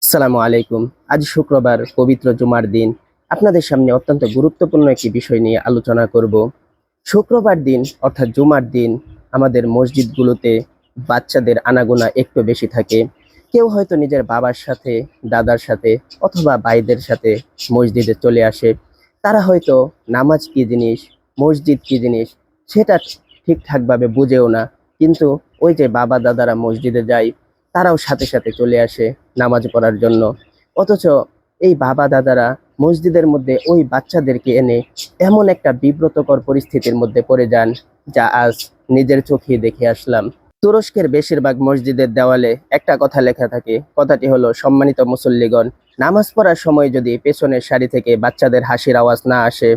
আসসালামু আলাইকুম। আজ শুক্রবার, পবিত্র জুমার দিন। আপনাদের সামনে অত্যন্ত গুরুত্বপূর্ণ একটি বিষয় নিয়ে আলোচনা করব। শুক্রবার দিন অর্থাৎ জুমার দিন আমাদের মসজিদগুলোতে বাচ্চাদের আনাগোনা একটু বেশি থাকে। কেউ হয়তো নিজের বাবার সাথে, দাদার সাথে অথবা ভাইদের সাথে মসজিদে চলে আসে। তারা হয়তো নামাজ কি জিনিস, মসজিদ কি জিনিস সেটা ঠিকঠাকভাবে বুঝেও না। কিন্তু ওই যে বাবা দাদারা মসজিদে যায়, তারাও সাথে সাথে চলে আসে নামাজ পড়ার জন্য। অথচ এই বাবা দাদারা মসজিদের মধ্যে ওই বাচ্চাদেরকে এনে এমন একটা বিব্রতকর পরিস্থিতির মধ্যে পড়ে যান, যা আজ নিজের চোখে দেখে আসলাম। তুরস্কের বেশিরভাগ মসজিদের দেওয়ালে একটা কথা লেখা থাকে। কথাটি হলো, সম্মানিত মুসল্লিগণ, নামাজ পড়ার সময় যদি পেছনের সারি থেকে বাচ্চাদের হাসির আওয়াজ না আসে,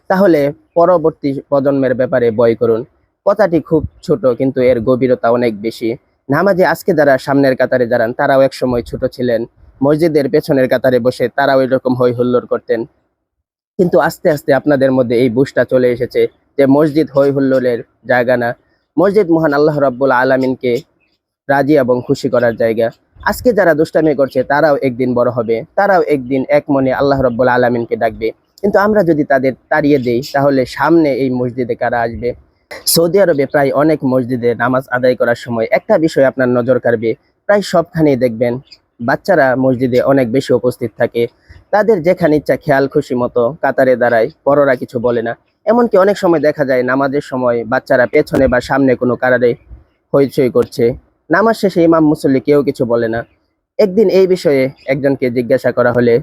তাহলে পরবর্তী প্রজন্মের ব্যাপারে ভয় করুন। কথাটি খুব ছোট, কিন্তু এর গভীরতা অনেক বেশি। নামাজে আজকে যারা সামনের কাতারে দাঁড়ান, তারাও এক সময় ছোট ছিলেন। মসজিদের পেছনের কাতারে বসে তারাও এরকম হই হুল্লোড় করতেন। কিন্তু আস্তে আস্তে আপনাদের মধ্যে এই বুঝটা চলে এসেছে যে মসজিদ হই হুল্লোড়ের জায়গা না। মসজিদ মহান আল্লাহ রাব্বুল আলামিনকে রাজি এবং খুশি করার জায়গা। আজকে যারা দুষ্টামি করছে তারাও একদিন বড় হবে, তারাও একদিন এক মনে আল্লাহ রাব্বুল আলামিনকে ডাকবে। কিন্তু আমরা যদি তাদের তাড়িয়ে দেই, তাহলে সামনে এই মসজিদে কারা আসবে? সৌদি আরবে প্রায় অনেক মসজিদে নামাজ আদায় করার সময় একটা বিষয় আপনার নজর কাড়বে। প্রায় সবখানেই দেখবেন বাচ্চারা মসজিদে অনেক বেশি উপস্থিত থাকে। তাদের যেখানে ইচ্ছা খেয়াল খুশি মতো কাতারে দাঁড়ায়, বড়রা কিছু বলে না। এমনকি অনেক সময় দেখা যায় নামাজের সময় বাচ্চারা পেছনে বা সামনে কোনো কারারে হইচই করছে। নামাজ শেষে ইমাম মুসল্লি কেউ কিছু বলে না। একদিন এই বিষয়ে একজনকে জিজ্ঞাসা করা হলে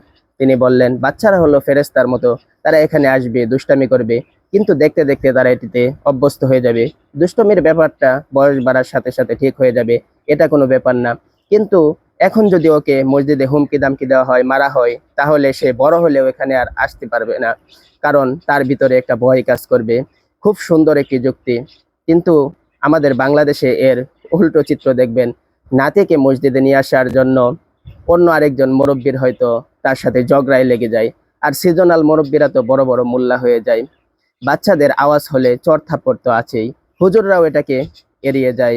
তিনি বললেন, বাচ্চারা হলো ফেরেশতার মতো, তারা এখানে আসবে, দুষ্টামি করবে, কিন্তু দেখতে দেখতে তারা এটিতে অভ্যস্ত হয়ে যাবে। দুষ্টমির ব্যাপারটা বয়স বাড়ার সাথে সাথে ঠিক হয়ে যাবে, এটা কোনো ব্যাপার না। কিন্তু এখন যদি ওকে মসজিদে হুমকি দামকি দেওয়া হয়, মারা হয়, তাহলে সে বড় হলেও এখানে আর আসতে পারবে না, কারণ তার ভিতরে একটা ভয় কাজ করবে। খুব সুন্দর একটি যুক্তি। কিন্তু আমাদের বাংলাদেশে এর উল্টো চিত্র দেখবেন। নাতিকে মসজিদে নিয়ে আসার জন্য অন্য আরেকজন মুরব্বীর হয়তো তার সাথে ঝগড়ায় লেগে যায়। আর সিজনাল মুরব্বীরা তো বড় বড় মোল্লা হয়ে যায়। বাচ্চাদের আওয়াজ হলে চড় থাপ্পড় তো আছেই। হুজুররাও এটাকে এড়িয়ে যায়।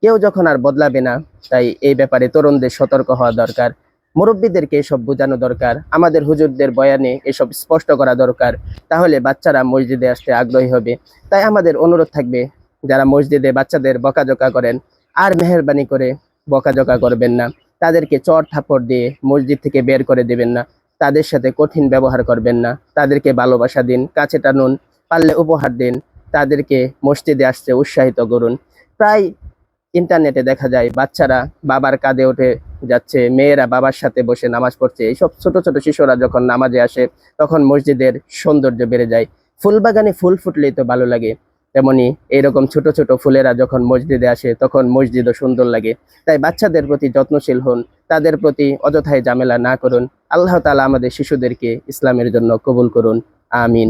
কেউ যখন আর বদলাবে না, তাই এই ব্যাপারে তরুণদের সতর্ক হওয়া দরকার। মুরব্বীদেরকে এসব বোঝানো দরকার, আমাদের হুজুরদের বয়ানে এসব স্পষ্ট করা দরকার। তাহলে বাচ্চারা মসজিদে আসতে আগ্রহী হবে। তাই আমাদের অনুরোধ থাকবে, যারা মসজিদে বাচ্চাদের বকাঝকা করেন, আর মেহেরবানি করে বকাঝকা করবেন না। তাদেরকে চড় থাপ্পড় দিয়ে মসজিদ থেকে বের করে দিবেন না। তাদের সাথে কঠিন ব্যবহার করবেন না। তাদেরকে ভালোবাসা দিন, কাছে টানুন, পারলে উপহার দিন। তাদেরকে মসজিদে আসতে উৎসাহিত করুন। প্রায় ইন্টারনেটে দেখা যায় বাচ্চারা বাবার কাঁধে উঠে যাচ্ছে, মেয়েরা বাবার সাথে বসে নামাজ পড়ছে। এইসব ছোট ছোট শিশুরা যখন নামাজে আসে, তখন মসজিদের সৌন্দর্য বেড়ে যায়। ফুল বাগানে ফুল ফুটলেই তো ভালো লাগে, তেমনি এইরকম ছোট ছোট ফুলেরা যখন মসজিদে আসে, তখন মসজিদও সুন্দর লাগে। তাই বাচ্চাদের প্রতি যত্নশীল হন, তাদের প্রতি অযথায় ঝামেলা না করুন। আল্লাহ তাআলা আমাদের শিশুদেরকে ইসলামের জন্য কবুল করুন। আমিন।